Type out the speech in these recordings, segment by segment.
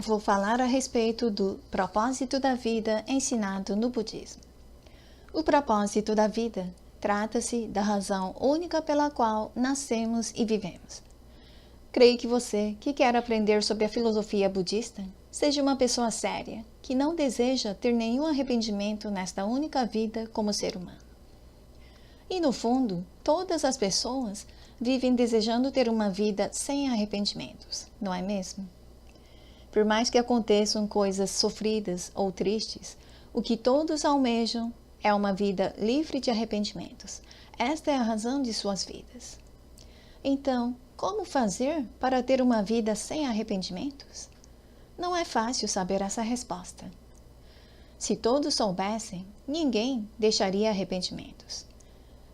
Vou falar a respeito do propósito da vida ensinado no budismo. O propósito da vida trata-se da razão única pela qual nascemos e vivemos. Creio que você, que quer aprender sobre a filosofia budista, seja uma pessoa séria, que não deseja ter nenhum arrependimento nesta única vida como ser humano. E no fundo, todas as pessoas vivem desejando ter uma vida sem arrependimentos, não é mesmo? Por mais que aconteçam coisas sofridas ou tristes, o que todos almejam é uma vida livre de arrependimentos. Esta é a razão de suas vidas. Então, como fazer para ter uma vida sem arrependimentos? Não é fácil saber essa resposta. Se todos soubessem, ninguém deixaria arrependimentos.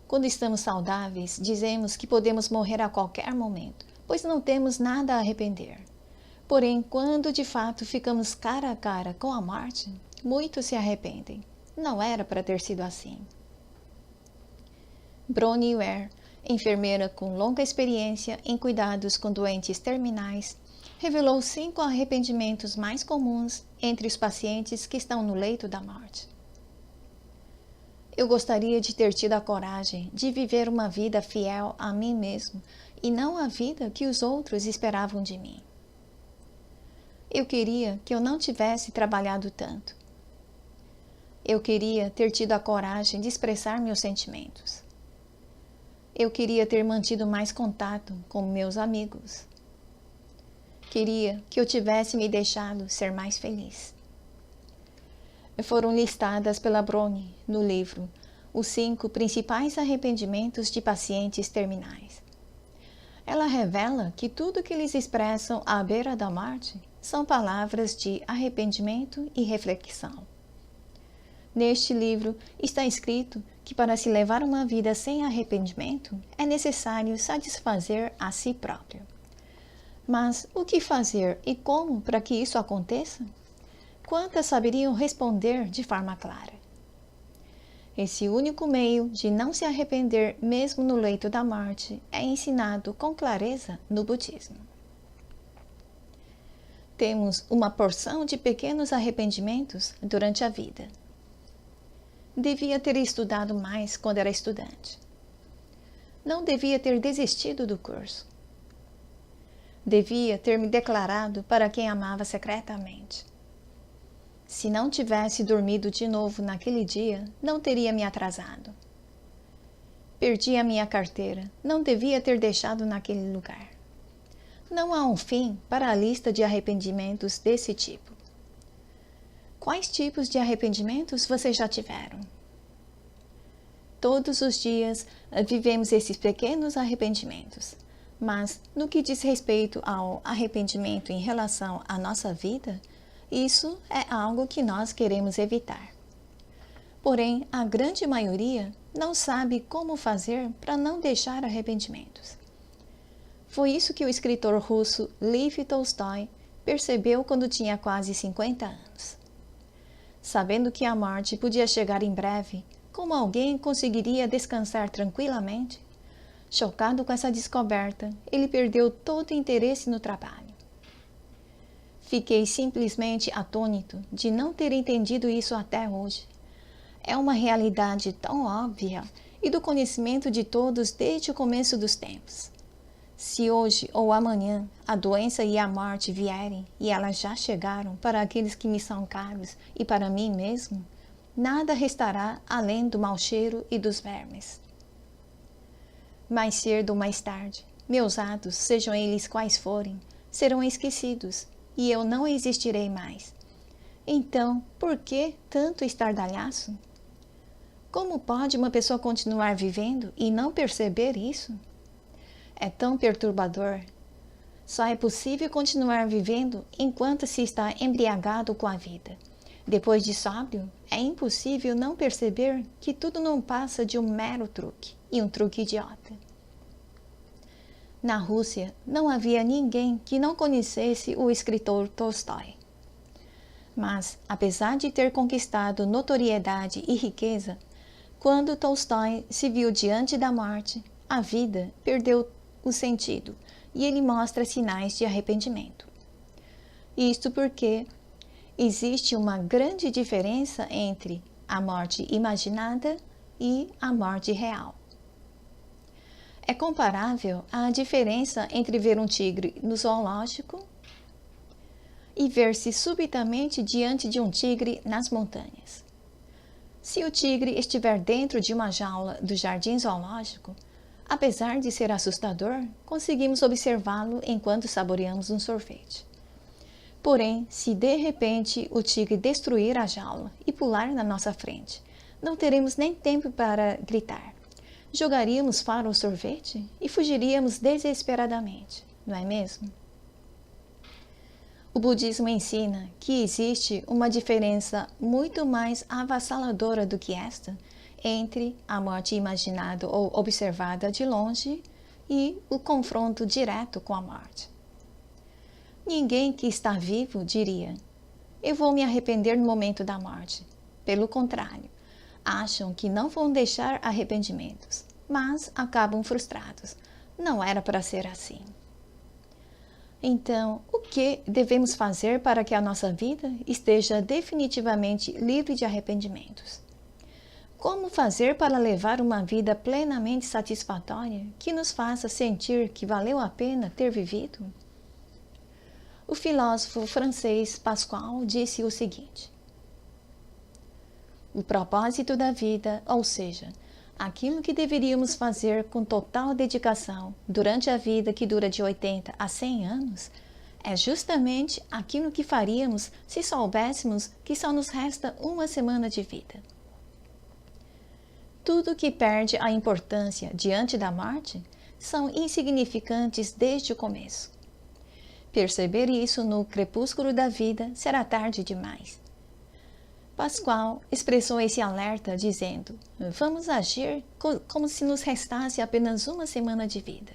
Quando estamos saudáveis, dizemos que podemos morrer a qualquer momento, pois não temos nada a arrepender. Porém, quando de fato ficamos cara a cara com a morte, muitos se arrependem. Não era para ter sido assim. Bronnie Ware, enfermeira com longa experiência em cuidados com doentes terminais, revelou 5 arrependimentos mais comuns entre os pacientes que estão no leito da morte. Eu gostaria de ter tido a coragem de viver uma vida fiel a mim mesmo e não a vida que os outros esperavam de mim. Eu queria que eu não tivesse trabalhado tanto. Eu queria ter tido a coragem de expressar meus sentimentos. Eu queria ter mantido mais contato com meus amigos. Queria que eu tivesse me deixado ser mais feliz. Foram listadas pela Bronnie no livro Os 5 principais arrependimentos de pacientes terminais. Ela revela que tudo que eles expressam à beira da morte são palavras de arrependimento e reflexão. Neste livro está escrito que para se levar uma vida sem arrependimento é necessário satisfazer a si próprio. Mas o que fazer e como para que isso aconteça? Quantas saberiam responder de forma clara? Esse único meio de não se arrepender mesmo no leito da morte é ensinado com clareza no budismo. Temos uma porção de pequenos arrependimentos durante a vida. Devia ter estudado mais quando era estudante. Não devia ter desistido do curso. Devia ter me declarado para quem amava secretamente. Se não tivesse dormido de novo naquele dia, não teria me atrasado. Perdi a minha carteira, não devia ter deixado naquele lugar. Não há um fim para a lista de arrependimentos desse tipo. Quais tipos de arrependimentos vocês já tiveram? Todos os dias vivemos esses pequenos arrependimentos, mas no que diz respeito ao arrependimento em relação à nossa vida, isso é algo que nós queremos evitar. Porém, a grande maioria não sabe como fazer para não deixar arrependimentos. Foi isso que o escritor russo Lev Tolstói percebeu quando tinha quase 50 anos. Sabendo que a morte podia chegar em breve, como alguém conseguiria descansar tranquilamente? Chocado com essa descoberta, ele perdeu todo o interesse no trabalho. Fiquei simplesmente atônito de não ter entendido isso até hoje. É uma realidade tão óbvia e do conhecimento de todos desde o começo dos tempos. Se hoje ou amanhã a doença e a morte vierem, e elas já chegaram para aqueles que me são caros e para mim mesmo, nada restará além do mau cheiro e dos vermes. Mais cedo ou mais tarde, meus atos, sejam eles quais forem, serão esquecidos, e eu não existirei mais. Então, por que tanto estardalhaço? Como pode uma pessoa continuar vivendo e não perceber isso? É tão perturbador. Só é possível continuar vivendo enquanto se está embriagado com a vida. Depois de sóbrio, é impossível não perceber que tudo não passa de um mero truque, e um truque idiota. Na Rússia, não havia ninguém que não conhecesse o escritor Tolstói. Mas, apesar de ter conquistado notoriedade e riqueza, quando Tolstói se viu diante da morte, a vida perdeu o sentido e ele mostra sinais de arrependimento. Isto porque existe uma grande diferença entre a morte imaginada e a morte real. É comparável à diferença entre ver um tigre no zoológico e ver-se subitamente diante de um tigre nas montanhas. Se o tigre estiver dentro de uma jaula do jardim zoológico, apesar de ser assustador, conseguimos observá-lo enquanto saboreamos um sorvete. Porém, se de repente o tigre destruir a jaula e pular na nossa frente, não teremos nem tempo para gritar. Jogaríamos fora o sorvete e fugiríamos desesperadamente, não é mesmo? O budismo ensina que existe uma diferença muito mais avassaladora do que esta entre a morte imaginada ou observada de longe e o confronto direto com a morte. Ninguém que está vivo diria: eu vou me arrepender no momento da morte. Pelo contrário, acham que não vão deixar arrependimentos, mas acabam frustrados. Não era para ser assim. Então, o que devemos fazer para que a nossa vida esteja definitivamente livre de arrependimentos? Como fazer para levar uma vida plenamente satisfatória que nos faça sentir que valeu a pena ter vivido? O filósofo francês Pascal disse o seguinte: o propósito da vida, ou seja, aquilo que deveríamos fazer com total dedicação durante a vida que dura de 80 a 100 anos, é justamente aquilo que faríamos se soubéssemos que só nos resta uma semana de vida. Tudo que perde a importância diante da morte são insignificantes desde o começo. Perceber isso no crepúsculo da vida será tarde demais. Pascal expressou esse alerta dizendo: vamos agir como se nos restasse apenas uma semana de vida.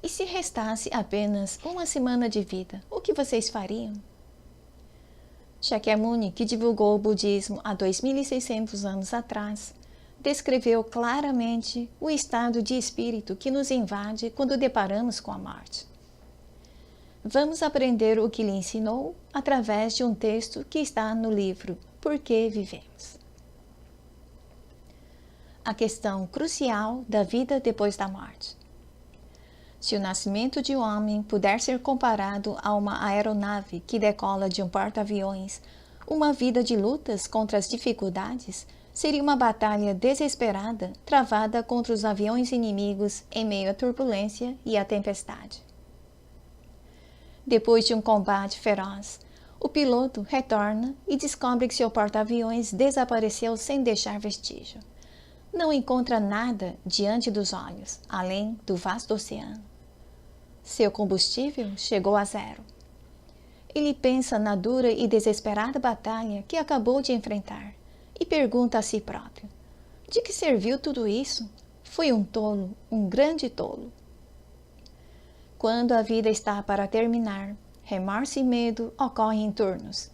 E se restasse apenas uma semana de vida, o que vocês fariam? Shakyamuni, que divulgou o budismo há 2.600 anos atrás, descreveu claramente o estado de espírito que nos invade quando deparamos com a morte. Vamos aprender o que lhe ensinou através de um texto que está no livro Por que Vivemos? A questão crucial da vida depois da morte. Se o nascimento de um homem puder ser comparado a uma aeronave que decola de um porta-aviões, uma vida de lutas contra as dificuldades seria uma batalha desesperada travada contra os aviões inimigos em meio à turbulência e à tempestade. Depois de um combate feroz, o piloto retorna e descobre que seu porta-aviões desapareceu sem deixar vestígio. Não encontra nada diante dos olhos, além do vasto oceano. Seu combustível chegou a zero. Ele pensa na dura e desesperada batalha que acabou de enfrentar e pergunta a si próprio: de que serviu tudo isso? Fui um tolo, um grande tolo. Quando a vida está para terminar, remorso e medo ocorrem em turnos.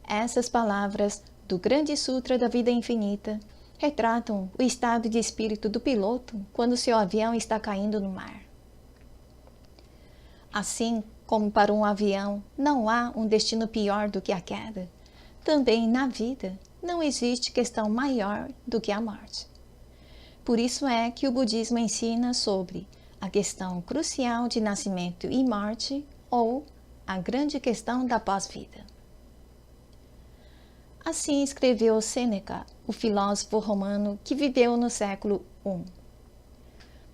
Essas palavras do grande sutra da vida infinita retratam o estado de espírito do piloto quando seu avião está caindo no mar. Assim como para um avião não há um destino pior do que a queda, também na vida não existe questão maior do que a morte. Por isso é que o budismo ensina sobre a questão crucial de nascimento e morte, ou a grande questão da pós-vida. Assim escreveu Sêneca, o filósofo romano que viveu no século I.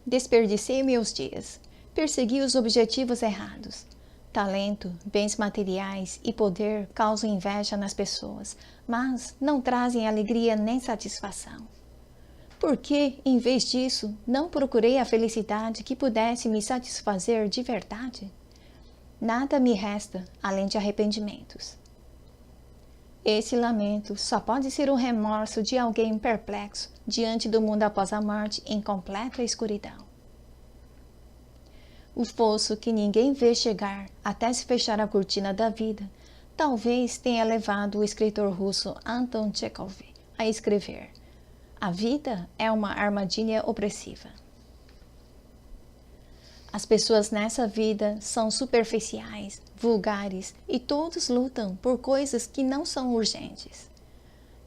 Desperdicei meus dias, persegui os objetivos errados. Talento, bens materiais e poder causam inveja nas pessoas, mas não trazem alegria nem satisfação. Por que, em vez disso, não procurei a felicidade que pudesse me satisfazer de verdade? Nada me resta além de arrependimentos. Esse lamento só pode ser o remorso de alguém perplexo diante do mundo após a morte em completa escuridão. O fosso que ninguém vê chegar até se fechar a cortina da vida, talvez tenha levado o escritor russo Anton Chekhov a escrever: a vida é uma armadilha opressiva. As pessoas nessa vida são superficiais, vulgares e todos lutam por coisas que não são urgentes.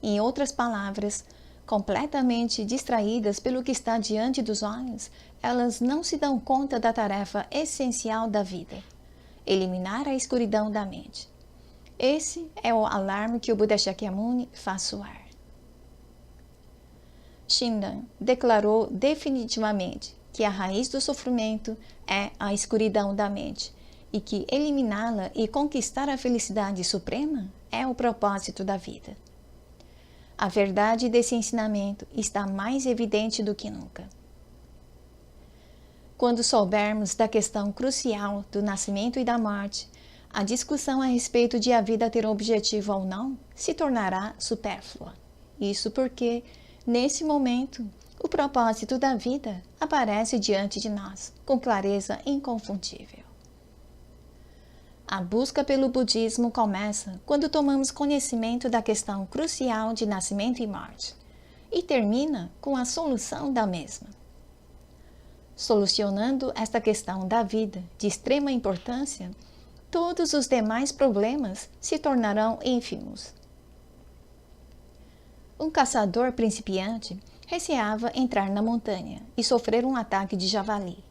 Em outras palavras, completamente distraídas pelo que está diante dos olhos, elas não se dão conta da tarefa essencial da vida: eliminar a escuridão da mente. Esse é o alarme que o Buda Shakyamuni faz soar. Shinran declarou definitivamente que a raiz do sofrimento é a escuridão da mente e que eliminá-la e conquistar a felicidade suprema é o propósito da vida. A verdade desse ensinamento está mais evidente do que nunca. Quando soubermos da questão crucial do nascimento e da morte, a discussão a respeito de a vida ter um objetivo ou não se tornará supérflua. Isso porque, nesse momento, o propósito da vida aparece diante de nós, com clareza inconfundível. A busca pelo budismo começa quando tomamos conhecimento da questão crucial de nascimento e morte, e termina com a solução da mesma. Solucionando esta questão da vida de extrema importância, todos os demais problemas se tornarão ínfimos. Um caçador principiante receava entrar na montanha e sofrer um ataque de javali.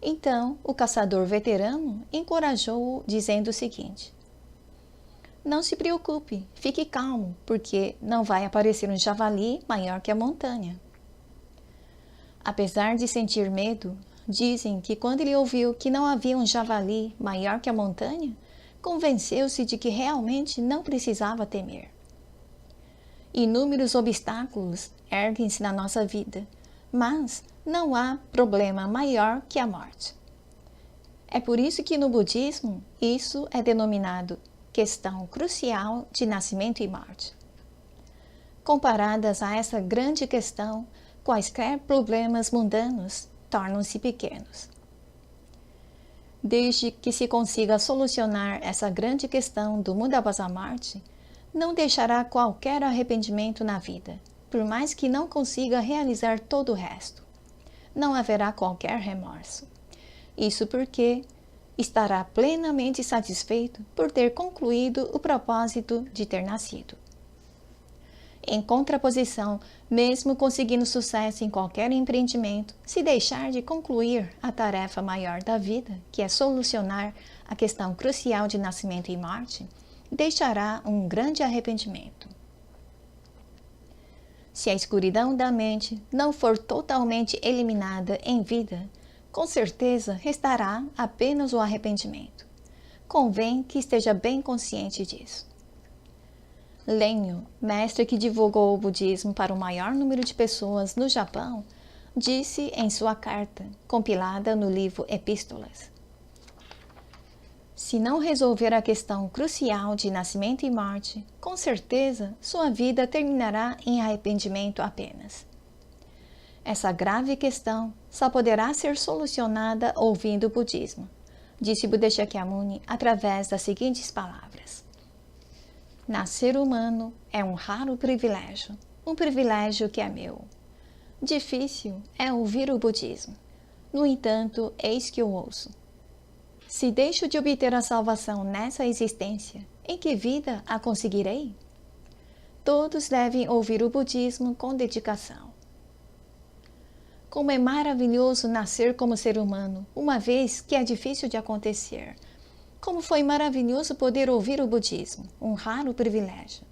Então, o caçador veterano encorajou-o, dizendo o seguinte: não se preocupe, fique calmo, porque não vai aparecer um javali maior que a montanha. Apesar de sentir medo, dizem que quando ele ouviu que não havia um javali maior que a montanha, convenceu-se de que realmente não precisava temer. Inúmeros obstáculos erguem-se na nossa vida, mas não há problema maior que a morte. É por isso que no budismo isso é denominado questão crucial de nascimento e morte. Comparadas a essa grande questão, quaisquer problemas mundanos tornam-se pequenos. Desde que se consiga solucionar essa grande questão do mundo após a morte, não deixará qualquer arrependimento na vida, por mais que não consiga realizar todo o resto. Não haverá qualquer remorso. Isso porque estará plenamente satisfeito por ter concluído o propósito de ter nascido. Em contraposição, mesmo conseguindo sucesso em qualquer empreendimento, se deixar de concluir a tarefa maior da vida, que é solucionar a questão crucial de nascimento e morte, deixará um grande arrependimento. Se a escuridão da mente não for totalmente eliminada em vida, com certeza restará apenas o arrependimento. Convém que esteja bem consciente disso. Lenho, mestre que divulgou o budismo para o maior número de pessoas no Japão, disse em sua carta, compilada no livro Epístolas: se não resolver a questão crucial de nascimento e morte, com certeza sua vida terminará em arrependimento apenas. Essa grave questão só poderá ser solucionada ouvindo o budismo, disse Buda Shakyamuni através das seguintes palavras: nascer humano é um raro privilégio, um privilégio que é meu. Difícil é ouvir o budismo. No entanto, eis que eu ouço. Se deixo de obter a salvação nessa existência, em que vida a conseguirei? Todos devem ouvir o budismo com dedicação. Como é maravilhoso nascer como ser humano, uma vez que é difícil de acontecer. Como foi maravilhoso poder ouvir o budismo, um raro privilégio.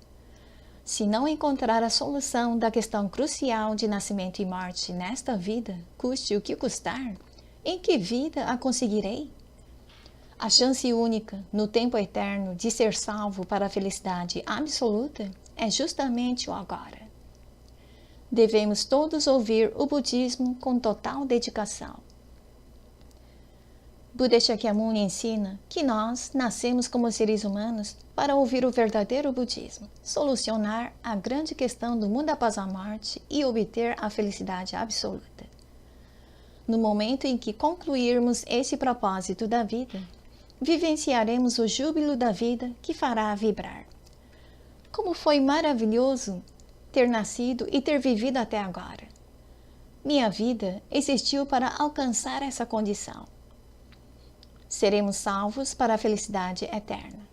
Se não encontrar a solução da questão crucial de nascimento e morte nesta vida, custe o que custar, em que vida a conseguirei? A chance única, no tempo eterno, de ser salvo para a felicidade absoluta é justamente o agora. Devemos todos ouvir o budismo com total dedicação. Buda Shakyamuni ensina que nós nascemos como seres humanos para ouvir o verdadeiro budismo, solucionar a grande questão do mundo após a morte e obter a felicidade absoluta. No momento em que concluirmos esse propósito da vida, vivenciaremos o júbilo da vida que fará vibrar. Como foi maravilhoso ter nascido e ter vivido até agora! minha vida existiu para alcançar essa condição. Seremos salvos para a felicidade eterna.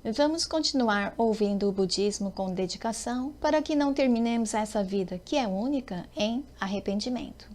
Vamos continuar ouvindo o budismo com dedicação para que não terminemos essa vida, que é única, em arrependimento.